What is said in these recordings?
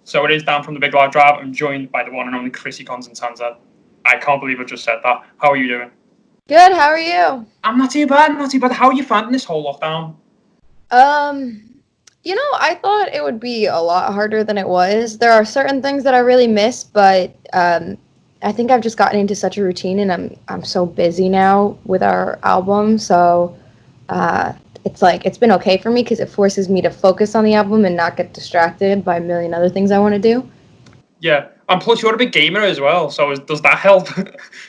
So it is Dan from the Big Live Drive. I'm joined by the one and only Chrissy Costanza. I can't believe I just said that. How are you doing? Good, how are you? I'm not too bad, not too bad. How are you finding this whole lockdown? I thought it would be a lot harder than it was. There are certain things that I really miss, but I think I've just gotten into such a routine, and I'm so busy now with our album, so uh, it's been okay for me because it forces me to focus on the album and not get distracted by a million other things I want to do. Yeah, and plus you're a big gamer as well, so does that help?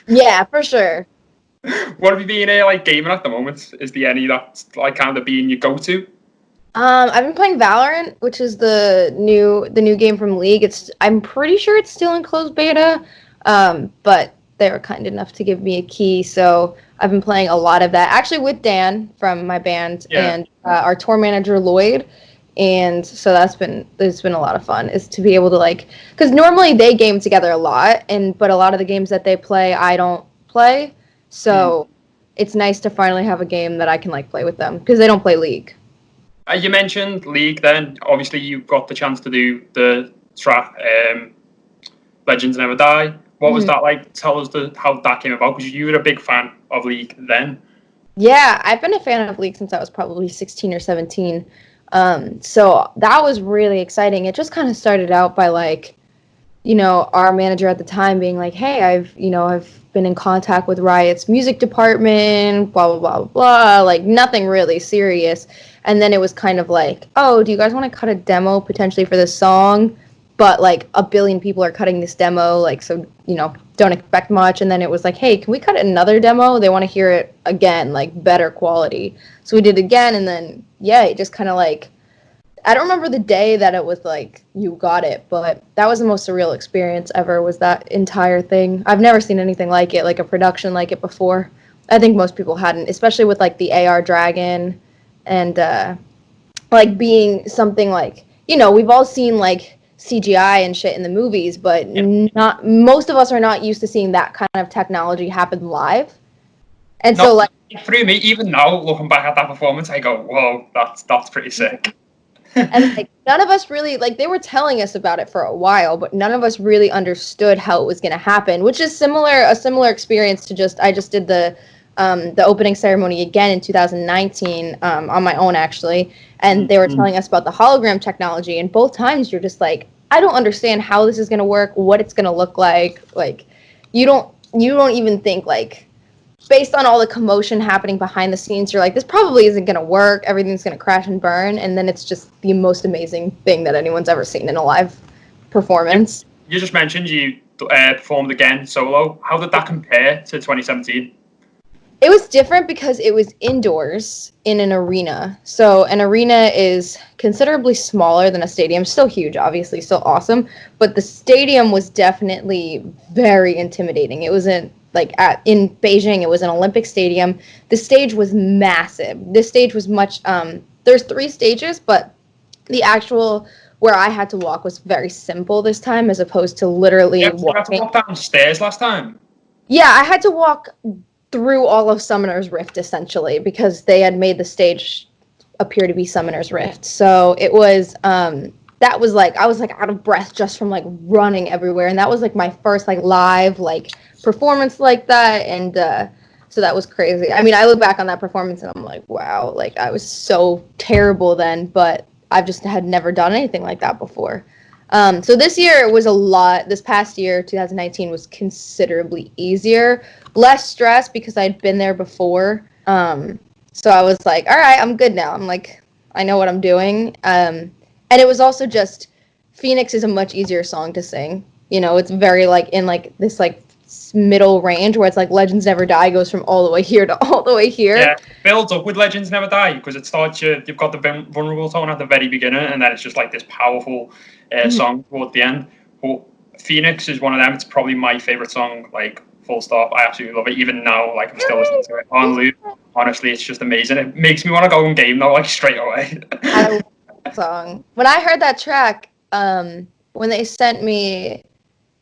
Yeah, for sure. What have you been gaming at the moment? Is there any that's kind of being your go-to? I've been playing Valorant, which is the new game from League. I'm pretty sure it's still in closed beta, but they were kind enough to give me a key, so I've been playing a lot of that. Actually, with Dan from my band and our tour manager Lloyd, and so it's been a lot of fun. Is to be able to because normally they game together a lot, but a lot of the games that they play I don't play, so it's nice to finally have a game that I can play with them because they don't play League. You mentioned League then. Obviously, you got the chance to do the track Legends Never Die. What was that like? Tell us how that came about, because you were a big fan of League then. Yeah, I've been a fan of League since I was probably 16 or 17. So that was really exciting. It just kind of started out by our manager at the time being like, hey, I've been in contact with Riot's music department, blah, blah, blah, blah, nothing really serious. And then it was kind of like, oh, do you guys want to cut a demo potentially for this song? But a billion people are cutting this demo, so, don't expect much. And then it was like, hey, can we cut another demo? They want to hear it again, better quality. So we did it again. And then, yeah, it just kind of I don't remember the day that it was you got it, but that was the most surreal experience ever, was that entire thing. I've never seen anything like it, a production like it before. I think most people hadn't, especially with the AR Dragon and being something we've all seen CGI and shit in the movies, but not most of us are not used to seeing that kind of technology happen live. And no, through me, even now looking back at that performance, I go, whoa, that's pretty sick. And none of us really they were telling us about it for a while, but none of us really understood how it was going to happen, which is a similar experience to I just did the opening ceremony again in 2019 on my own, actually, and they were telling us about the hologram technology, and both times you're just I don't understand how this is going to work, what it's going to look like. You don't even think based on all the commotion happening behind the scenes, you're this probably isn't going to work. Everything's going to crash and burn. And then it's just the most amazing thing that anyone's ever seen in a live performance. You just mentioned you performed again solo. How did that compare to 2017? It was different because it was indoors in an arena. So an arena is considerably smaller than a stadium. Still huge, obviously, still awesome. But the stadium was definitely very intimidating. It wasn't in Beijing, it was an Olympic stadium. The stage was massive. This stage was much, there's 3 stages, but the actual where I had to walk was very simple this time, as opposed to literally walking. You had to walk downstairs last time? Yeah, I had to walk through all of Summoner's Rift, essentially, because they had made the stage appear to be Summoner's Rift. So it was, that was I was out of breath just from running everywhere. And that was my first live performance like that. And so that was crazy. I mean, I look back on that performance and I'm wow, I was so terrible then, but I've just had never done anything like that before. So this year was a lot. This past year, 2019, was considerably easier. Less stress because I'd been there before. So I was all right, I'm good now. I know what I'm doing. And it was also just, Phoenix is a much easier song to sing. It's very in this middle range where it's Legends Never Die goes from all the way here to all the way here. Yeah, builds up with Legends Never Die, because it starts, you've got the vulnerable tone at the very beginning, and then it's just this powerful song toward the end. But Phoenix is one of them. It's probably my favorite song, full stop. I absolutely love it. Even now, I'm still listening to it on loop. Honestly, it's just amazing. It makes me want to go and game now, straight away. I love that song. When I heard that track, when they sent me,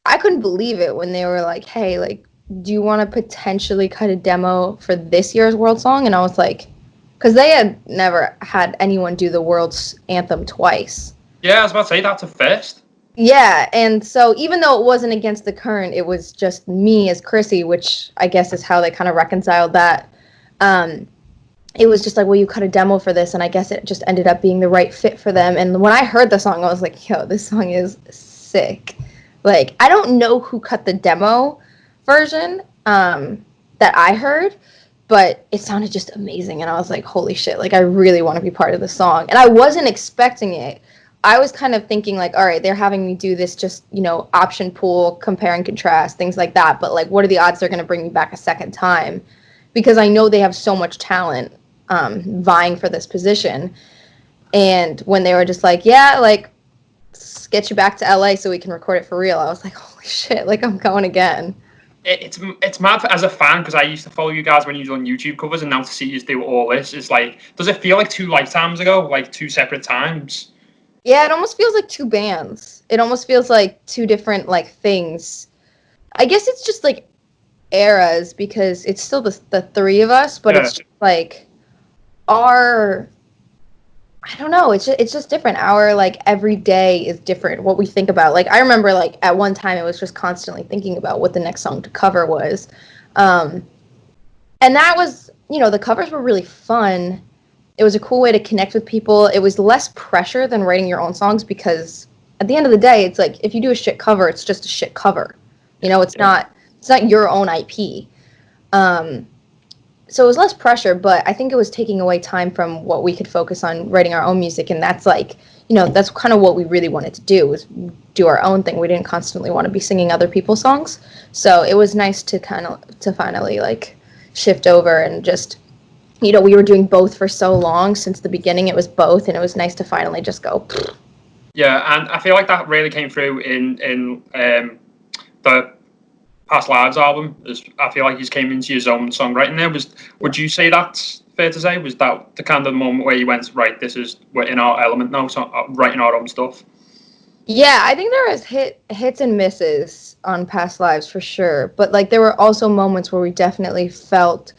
I couldn't believe it when they were hey, do you want to potentially cut a demo for this year's World Song? And I was because they had never had anyone do the World's Anthem twice. Yeah, I was about to say, that's a first. Yeah, and so even though it wasn't against the current, it was just me as Chrissy, which I guess is how they kind of reconciled that. Um, it was just like, well, you cut a demo for this, and I guess it just ended up being the right fit for them. And when I heard the song, I was like, yo, this song is sick. Like, I don't know who cut the demo version that I heard, but it sounded just amazing. And I was like, holy shit, like, I really want to be part of the song. And I wasn't expecting it. I was kind of thinking, like, all right, they're having me do this just, option pool, compare and contrast, things like that. But, like, what are the odds they're going to bring me back a second time? Because I know they have so much talent vying for this position. And when they were just like, yeah, like, let's get you back to LA so we can record it for real, I was like, holy shit, like, I'm going again. It's mad as a fan, because I used to follow you guys when you were on YouTube covers, and now to see you do all this is like, does it feel like two lifetimes ago, like two separate times? Yeah, it almost feels like two bands. It almost feels like two different, like, things. I guess it's just, like, eras, because it's still the three of us, but it's just, like, our... I don't know. It's just different. Our, like, every day is different. What we think about. Like, I remember, like, at one time it was just constantly thinking about what the next song to cover was. Um, and that was, the covers were really fun. It was a cool way to connect with people. It was less pressure than writing your own songs, because at the end of the day, it's like, if you do a shit cover, it's just a shit cover. It's not your own IP. So it was less pressure, but I think it was taking away time from what we could focus on writing our own music. And that's like, that's kind of what we really wanted to do, was do our own thing. We didn't constantly want to be singing other people's songs. So it was nice to finally, like, shift over and just, we were doing both for so long. Since the beginning, it was both. And it was nice to finally just go. Yeah, and I feel like that really came through in the Past Lives album. I feel like he's came into his own songwriting there. Would you say that's fair to say? Was that the kind of moment where you went, right, we're in our element now, so writing our own stuff? Yeah, I think there was hits and misses on Past Lives for sure. But, like, there were also moments where we definitely felt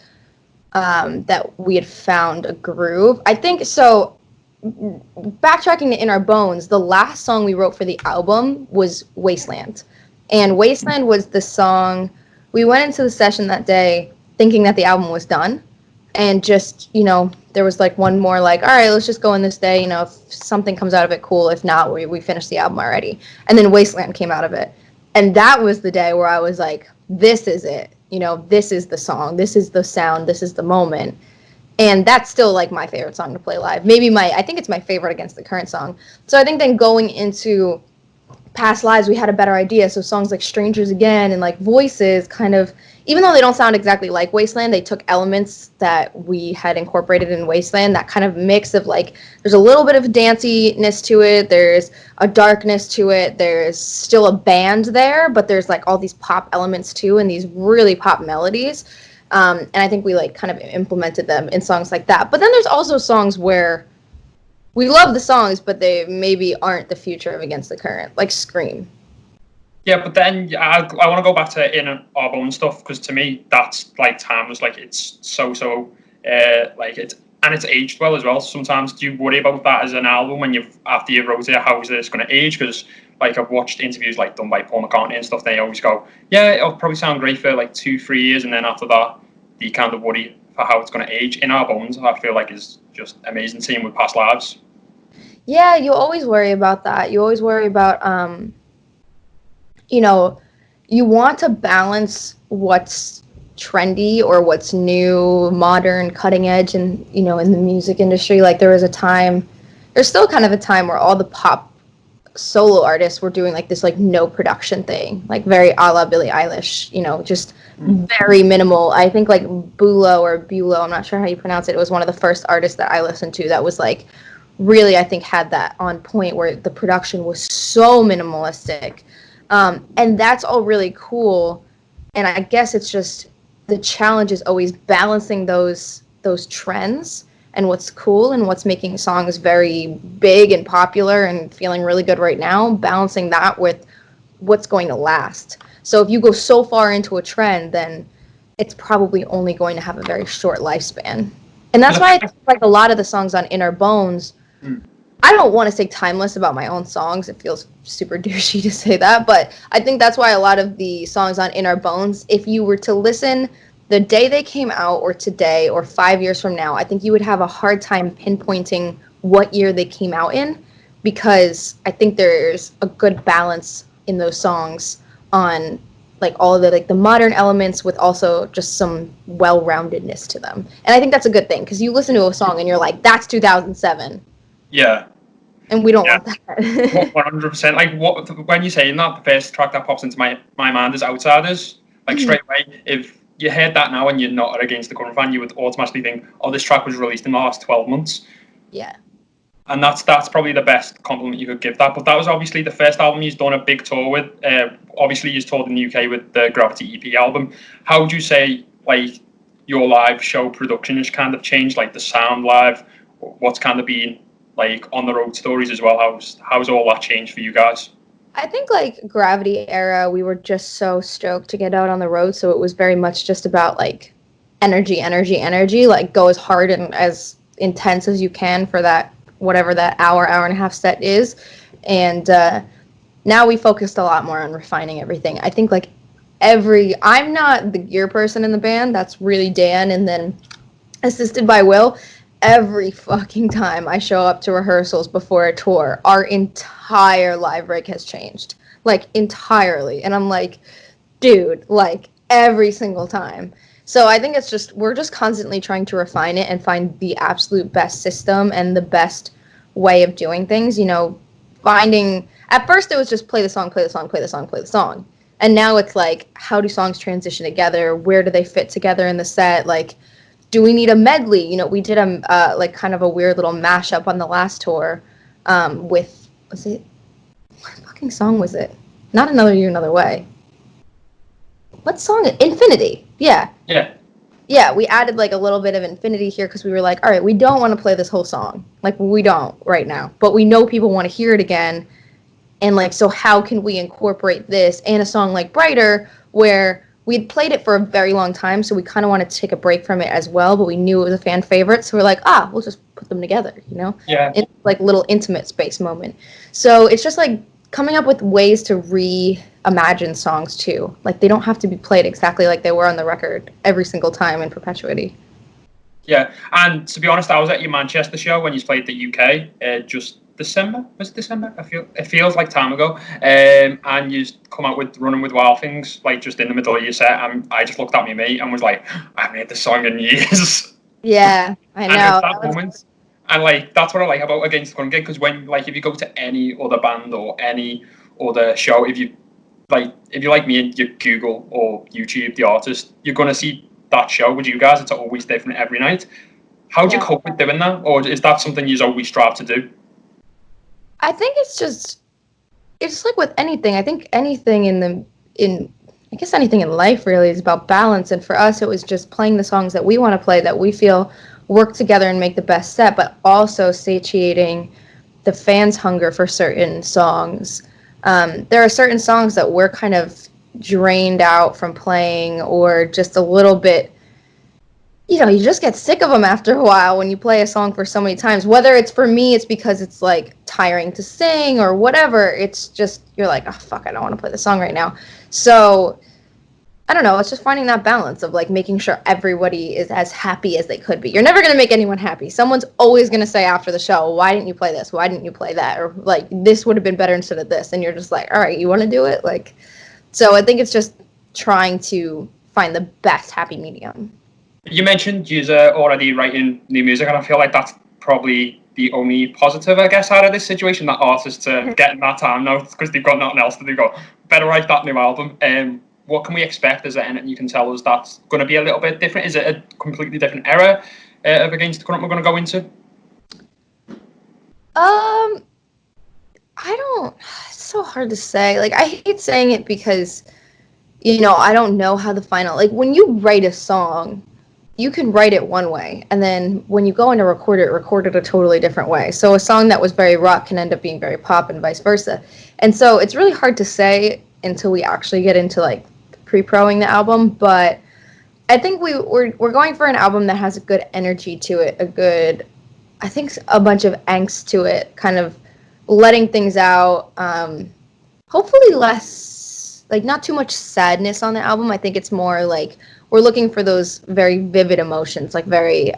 that we had found a groove. I think so. Backtracking to In Our Bones, the last song we wrote for the album was Wasteland. And Wasteland was the song, we went into the session that day thinking that the album was done. And just, there was, like, one more, like, all right, let's just go in this day. If something comes out of it, cool. If not, we finished the album already. And then Wasteland came out of it. And that was the day where I was like, this is it. This is the song. This is the sound. This is the moment. And that's still, like, my favorite song to play live. I think it's my favorite against the current song. So I think then going into Past Lives, we had a better idea. So songs like Strangers Again and, like, Voices kind of, even though they don't sound exactly like Wasteland, they took elements that we had incorporated in Wasteland, that kind of mix of, like, there's a little bit of danciness to it, there's a darkness to it, there's still a band there, but there's, like, all these pop elements too, and these really pop melodies. And I think we, like, kind of implemented them in songs like that. But then there's also songs where we love the songs, but they maybe aren't the future of Against the Current, like Scream. Yeah, but then I want to go back to In Our Bones stuff, because to me that's, like, timeless. Like, it's so like, it's aged well as well. Sometimes do you worry about that as an album when after you wrote it, how is this going to age? Because, like, I've watched interviews, like, done by Paul McCartney and stuff. They always go, yeah, it'll probably sound great for, like, 2-3 years, and then after that you kind of worry for how it's going to age. In Our Bones, I feel like, is just amazing. Same with Past Lives. Yeah, you always worry about that. You always worry about you want to balance what's trendy or what's new, modern, cutting edge, and in the music industry. Like, there's still kind of a time where all the pop solo artists were doing, like, this, like, no production thing, like, very a la Billie Eilish, just very minimal. I think, like, Bulo, I'm not sure how you pronounce it. It was one of the first artists that I listened to that was, like, really, I think, had that on point, where the production was so minimalistic. And that's all really cool. And I guess it's just, the challenge is always balancing those trends and what's cool and what's making songs very big and popular and feeling really good right now, balancing that with what's going to last. So if you go so far into a trend, then it's probably only going to have a very short lifespan. And that's why I think, like, a lot of the songs on In Our Bones I don't want to say timeless about my own songs. It feels super douchey to say that, but I think that's why a lot of the songs on In Our Bones, if you were to listen the day they came out or today or 5 years from now, I think you would have a hard time pinpointing what year they came out in, because I think there's a good balance in those songs on like all of the like the modern elements with also just some well-roundedness to them. And I think that's a good thing, because you listen to a song and you're like, that's 2007. Yeah. And we don't Yeah. want that. 100%. Like what when you're saying that, the first track that pops into my mind is Outsiders. Like straight away, if you heard that now and you're not against the current fan, you would automatically think, oh, this track was released in the last 12 months. Yeah. And that's probably the best compliment you could give that. But that was obviously the first album you've done a big tour with. Obviously, you've toured in the UK with the Gravity EP album. How would you say, like, your live show production has kind of changed, like the sound live? What's kind of been, like, on the road stories as well? How's all that changed for you guys? I think like Gravity era, we were just so stoked to get out on the road. So it was very much just about like energy, energy, energy. Like go as hard and as intense as you can for that, whatever that hour and a half set is. And now we focused a lot more on refining everything. I think like I'm not the gear person in the band. That's really Dan, and then assisted by Will. Every fucking time I show up to rehearsals before a tour, our entire live rig has changed. Like, entirely. And I'm like, dude, like, every single time. So I think it's just, we're just constantly trying to refine it and find the absolute best system and the best way of doing things. You know, at first it was just play the song, play the song, play the song, play the song. And now it's like, how do songs transition together? Where do they fit together in the set? Like, do we need a medley? You know, we did a like kind of a weird little mashup on the last tour with, what fucking song was it? Not Another Year, Another Way. What song? Infinity. Yeah. Yeah. Yeah, we added like a little bit of Infinity here because we were like, all right, we don't want to play this whole song. Like, we don't right now. But we know people want to hear it again. And like, so how can we incorporate this and a song like Brighter, where we'd played it for a very long time, so we kind of wanted to take a break from it as well, but we knew it was a fan favorite, so we're like, we'll just put them together, you know? Yeah. It's like little intimate space moment. So it's just like coming up with ways to reimagine songs too. Like they don't have to be played exactly like they were on the record every single time in perpetuity. Yeah, and to be honest, I was at your Manchester show when you played the UK just December. Was it December? It feels like time ago. And you come out with Running with Wild Things, like just in the middle of your set, and I just looked at my mate and was like, I haven't heard this song in years. Yeah, I know. And it's that moment, and like that's what I like about Against the Current gig, because when like if you go to any other band or any other show, if you like me and you Google or YouTube the artist, you're gonna see that show. With you guys, it's always different every night. How do you cope with doing that, or is that something you always strive to do? I think it's like with anything. I think anything I guess anything in life really is about balance. And for us, it was just playing the songs that we want to play, that we feel work together and make the best set, but also satiating the fans' hunger for certain songs. There are certain songs that we're kind of drained out from playing, or just a little bit, you know, you just get sick of them after a while when you play a song for so many times. Whether it's, for me, it's because it's like tiring to sing or whatever. It's just, you're like, oh fuck, I don't want to play the song right now. So I don't know, it's just finding that balance of like making sure everybody is as happy as they could be. You're never going to make anyone happy. Someone's always going to say after the show, why didn't you play this? Why didn't you play that? Or like, this would have been better instead of this. And you're just like, all right, you want to do it? Like, so I think it's just trying to find the best happy medium. You mentioned you're already writing new music, and I feel like that's probably the only positive, I guess, out of this situation, that artists are getting that time now because they've got nothing else to do. Go, better write that new album. What can we expect? Is there anything you can tell us that's going to be a little bit different? Is it a completely different era of Against the Current we're going to go into? I don't, it's so hard to say. Like, I hate saying it because, you know, I don't know how the final, like, when you write a song, you can write it one way, and then when you go in to record it a totally different way. So a song that was very rock can end up being very pop, and vice versa. And so it's really hard to say until we actually get into like pre-proing the album. But I think we're going for an album that has a good energy to it, a good I think a bunch of angst to it, kind of letting things out. Hopefully less, like not too much sadness on the album. I think it's more like we're looking for those very vivid emotions, like very,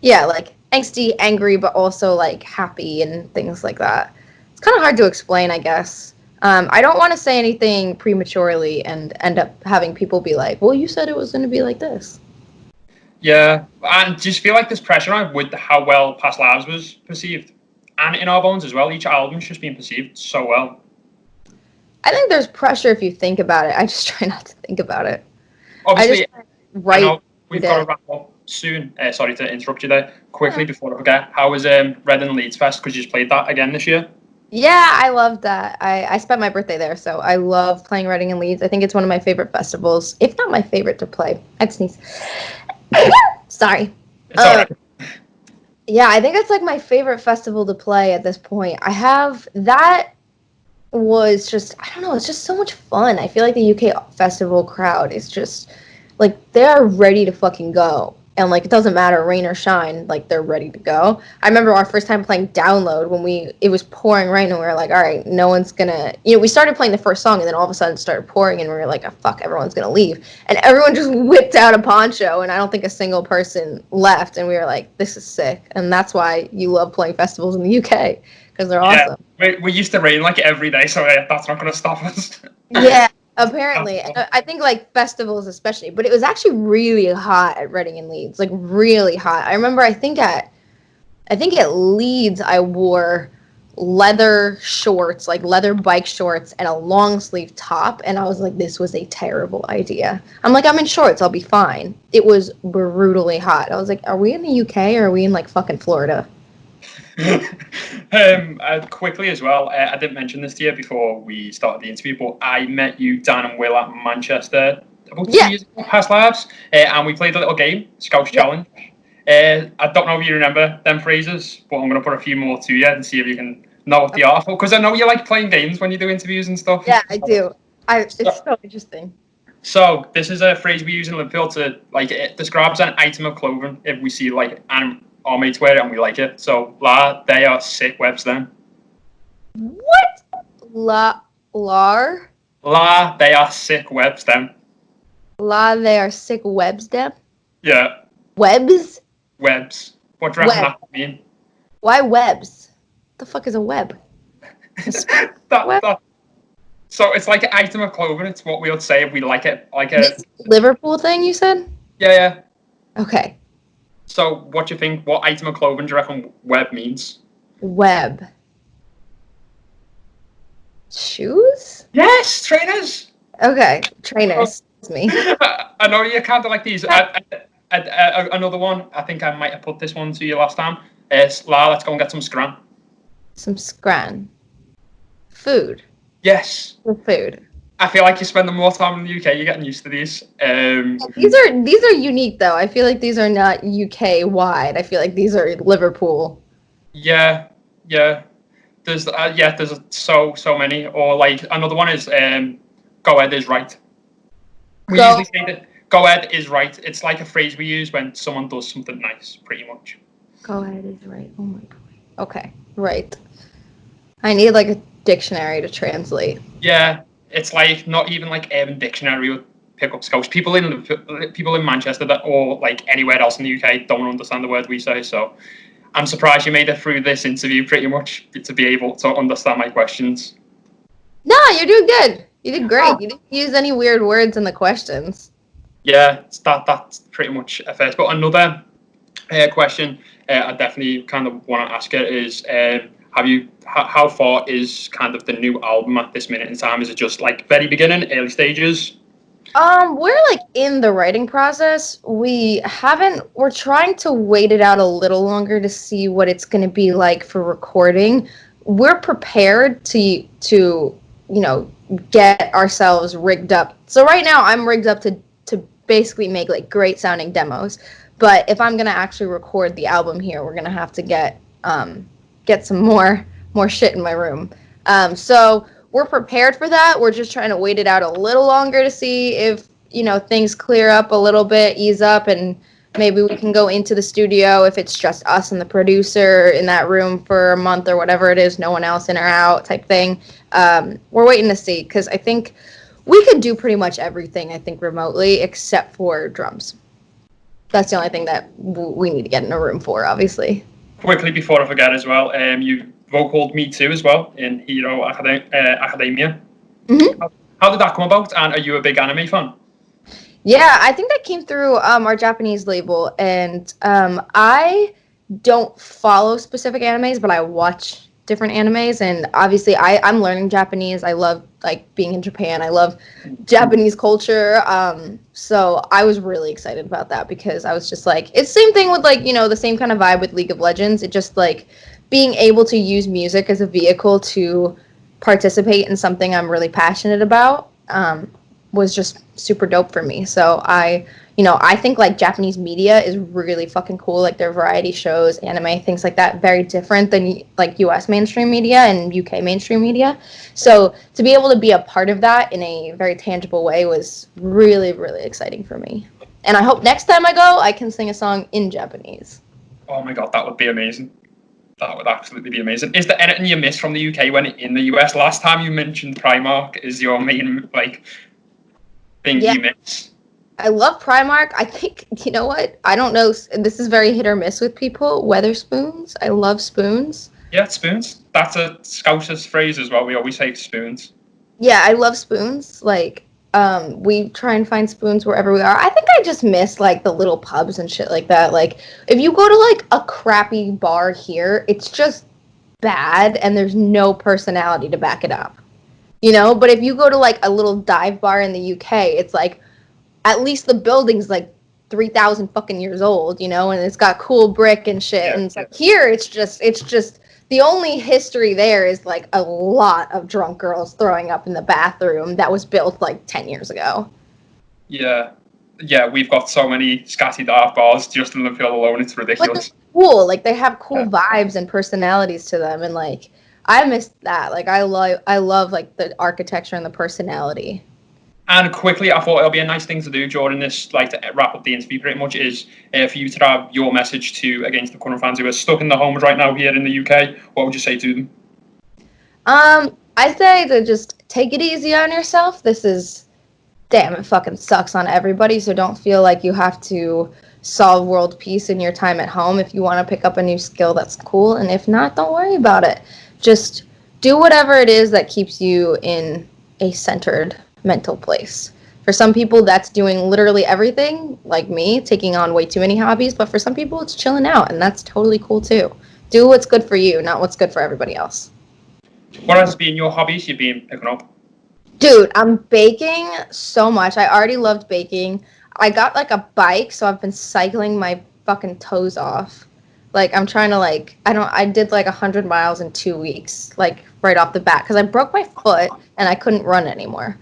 yeah, like angsty, angry, but also like happy and things like that. It's kind of hard to explain, I guess. I don't want to say anything prematurely and end up having people be like, well, you said it was going to be like this. Yeah, and just feel like there's pressure on it with how well Past Lives was perceived, and In Our Bones as well. Each album's just been perceived so well. I think there's pressure if you think about it. I just try not to think about it. Obviously, I know we've got to it. wrap up soon. Sorry to interrupt you there. Quickly before I forget, how was Reading Leeds Fest? Because you just played that again this year. Yeah, I love that. I spent my birthday there, so I love playing Reading and Leeds. I think it's one of my favorite festivals, if not my favorite to play. I'd sneeze. Sorry. It's all right. Yeah, I think it's like my favorite festival to play at this point. That was just, I don't know, it's just so much fun. I feel like the UK festival crowd is just like they're ready to fucking go. And like it doesn't matter rain or shine, like they're ready to go. I remember our first time playing Download when it was pouring rain and we were like, all right, no one's gonna, we started playing the first song and then all of a sudden it started pouring and we were like, oh, fuck, everyone's gonna leave. And everyone just whipped out a poncho and I don't think a single person left and we were like, this is sick. And that's why you love playing festivals in the UK because they're awesome. We used to rain like every day, so that's not going to stop us. Yeah, apparently. I think like festivals especially, but it was actually really hot at Reading and Leeds, like really hot. I remember I think at Leeds I wore leather shorts, like leather bike shorts and a long sleeve top, and I was like, this was a terrible idea. I'm like, I'm in shorts, I'll be fine. It was brutally hot. I was like, are we in the UK or are we in like fucking Florida? Quickly as well, I didn't mention this to you before we started the interview, but I met you, Dan and Will, at Manchester about 2 years ago, Past Lives, and we played a little game, Scouts Challenge. I don't know if you remember them phrases, but I'm going to put a few more to you and see if you can know what they are. Because I know you like playing games when you do interviews and stuff. Yeah, I do. It's so interesting. So this is a phrase we use in Liverpool to, like, it describes an item of clothing if we see, like, our mates wear it and we like it. So, they are sick webs then. What? They are sick webs then. They are sick webs them? Yeah. Webs? Webs. What do you reckon that mean? Why webs? What the fuck is a web? So it's like an item of clothing. It's what we would say if we like it. Like a Liverpool thing you said? Yeah. Okay. So what do you think? What item of clothing do you reckon web means? Web. Shoes? Yes, trainers. Okay, trainers. It's me. I know you kind of like these. Another one. I think I might have put this one to you last time. Let's go and get some scran. Some scran. Food. Yes. Food. I feel like you're spending more time in the UK. You're getting used to these. These are unique though. I feel like these are not UK wide. I feel like these are Liverpool. Yeah. There's so many. Or like another one is go ahead is right. We usually say that go ahead is right. It's like a phrase we use when someone does something nice, pretty much. Go ahead is right. Oh my god. Okay, right. I need like a dictionary to translate. Yeah, it's like not even like Urban Dictionary would pick up Scouse. People in Manchester that or like anywhere else in the UK don't understand the word we say. So I'm surprised you made it through this interview pretty much to be able to understand my questions. No, you're doing good. You did great. You didn't use any weird words in the questions. Yeah, that's pretty much a first. But another question I definitely kind of want to ask you is, how far is kind of the new album at this minute in time? Is it just like very beginning, early stages? We're like in the writing process. We're trying to wait it out a little longer to see what it's going to be like for recording. We're prepared to get ourselves rigged up. So right now I'm rigged up to basically make like great sounding demos. But if I'm going to actually record the album here, we're going to have to get some more shit in my room. So we're prepared for that. We're just trying to wait it out a little longer to see if, things clear up a little bit, ease up, and Maybe we can go into the studio if it's just us and the producer in that room for a month or whatever it is, no one else in or out type thing. We're waiting to see because I think we could do pretty much everything, I think, remotely except for drums. That's the only thing that we need to get in a room for, obviously. Quickly, before I forget as well, you vocaled Me Too as well in Hero Academia. Mm-hmm. How did that come about, and are you a big anime fan? Yeah, I think that came through our Japanese label, and I don't follow specific animes, but I watch different animes, and obviously I'm learning Japanese. I love like being in Japan. I love Japanese culture. So I was really excited about that because I was just like, it's the same thing with like, the same kind of vibe with League of Legends. It just like being able to use music as a vehicle to participate in something I'm really passionate about. Was just super dope for me. So I think like Japanese media is really fucking cool. Like their variety shows, anime, things like that, very different than like US mainstream media and UK mainstream media. So to be able to be a part of that in a very tangible way was really, really exciting for me. And I hope next time I go, I can sing a song in Japanese. Oh my god, that would be amazing. That would absolutely be amazing. Is there anything you missed from the UK when in the US? Last time you mentioned Primark is your main like thing you miss. I love Primark. I think, you know what? I don't know. This is very hit or miss with people. Weatherspoons. I love spoons. Yeah, spoons. That's a Scousers phrase as well. We always say spoons. Yeah, I love spoons. Like, we try and find spoons wherever we are. I think I just miss, like, the little pubs and shit like that. Like, if you go to, like, a crappy bar here, it's just bad and there's no personality to back it up. But if you go to, like, a little dive bar in the UK, it's like, at least the building's like 3,000 fucking years old, and it's got cool brick and shit. And it's like here, it's just the only history there is like a lot of drunk girls throwing up in the bathroom that was built like 10 years ago. Yeah, we've got so many scatty dark bars just in Liverpool alone. It's ridiculous. But cool, like they have cool vibes and personalities to them, and like I miss that. Like I love like the architecture and the personality. And quickly, I thought it'll be a nice thing to do during this, like to wrap up the interview pretty much, is for you to have your message to against the current fans who are stuck in the homes right now here in the UK. What would you say to them? I say to just take it easy on yourself. It fucking sucks on everybody, so don't feel like you have to solve world peace in your time at home. If you want to pick up a new skill, that's cool, and if not, don't worry about it. Just do whatever it is that keeps you in a centered mental place. For some people, that's doing literally everything, like me, taking on way too many hobbies, but for some people, it's chilling out, and that's totally cool too. Do what's good for you, not what's good for everybody else. What has been your hobbies you've been picking up? Dude, I'm baking so much. I already loved baking. I got like a bike, so I've been cycling my fucking toes off. Like I'm trying to I did like 100 miles in 2 weeks, like right off the bat, because I broke my foot and I couldn't run anymore.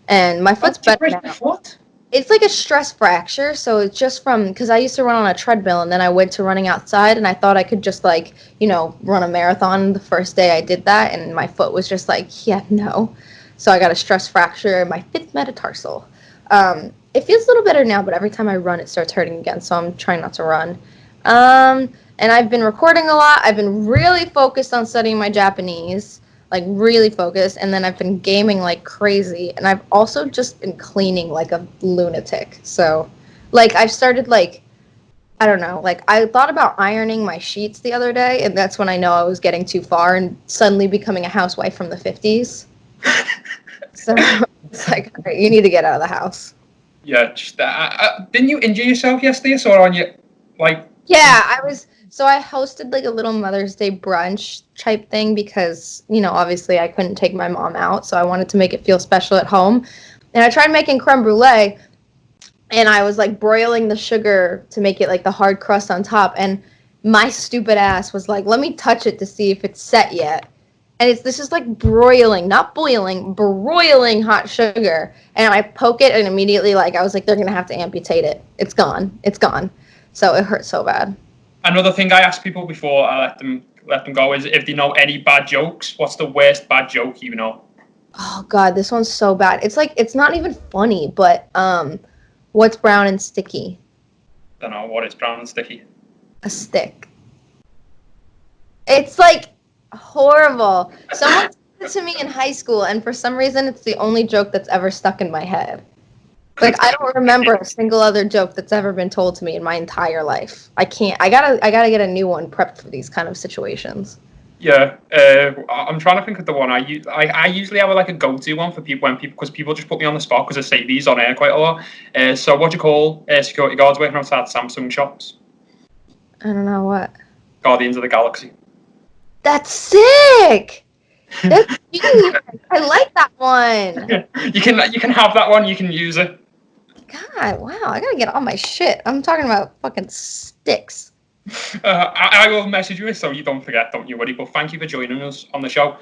And my foot's better now. What? It's like a stress fracture, so it's just because I used to run on a treadmill and then I went to running outside and I thought I could just run a marathon the first day I did that, and my foot was just like, yeah, no. So I got a stress fracture in my fifth metatarsal. It feels a little better now, but every time I run, it starts hurting again, so I'm trying not to run. And I've been recording a lot. I've been really focused on studying my Japanese, like really focused, and then I've been gaming like crazy, and I've also just been cleaning like a lunatic. So, like, I've started I don't know, like I thought about ironing my sheets the other day, and that's when I know I was getting too far and suddenly becoming a housewife from the 50s. So it's like, all right, you need to get out of the house. Yeah, just didn't you injure yourself yesterday? I saw on you, like. Yeah, I hosted like a little Mother's Day brunch type thing because, obviously I couldn't take my mom out, so I wanted to make it feel special at home. And I tried making creme brulee, and I was like broiling the sugar to make it like the hard crust on top, and my stupid ass was like, let me touch it to see if it's set yet. And this is like broiling, not boiling, broiling hot sugar. And I poke it, and immediately, I was like, they're going to have to amputate it. It's gone. It's gone. So it hurt so bad. Another thing I ask people before I let them go is if they know any bad jokes. What's the worst bad joke you know? Oh, God, this one's so bad. It's like, it's not even funny, but what's brown and sticky? Don't know what is brown and sticky. A stick. It's like horrible. Someone said it to me in high school, and for some reason, it's the only joke that's ever stuck in my head. Like, I don't remember a single other joke that's ever been told to me in my entire life. I can't. I gotta get a new one prepped for these kind of situations. Yeah, I'm trying to think of the one I use. I usually have like a go-to one for people because people just put me on the spot because I say these on air quite a lot. So what do you call security guards working outside Samsung shops? I don't know what. Guardians of the Galaxy. That's sick. That's cute. I like that one. You can have that one. You can use it. God, wow. I gotta get all my shit. I'm talking about fucking sticks. I will message you so you don't forget, don't you worry. But thank you for joining us on the show.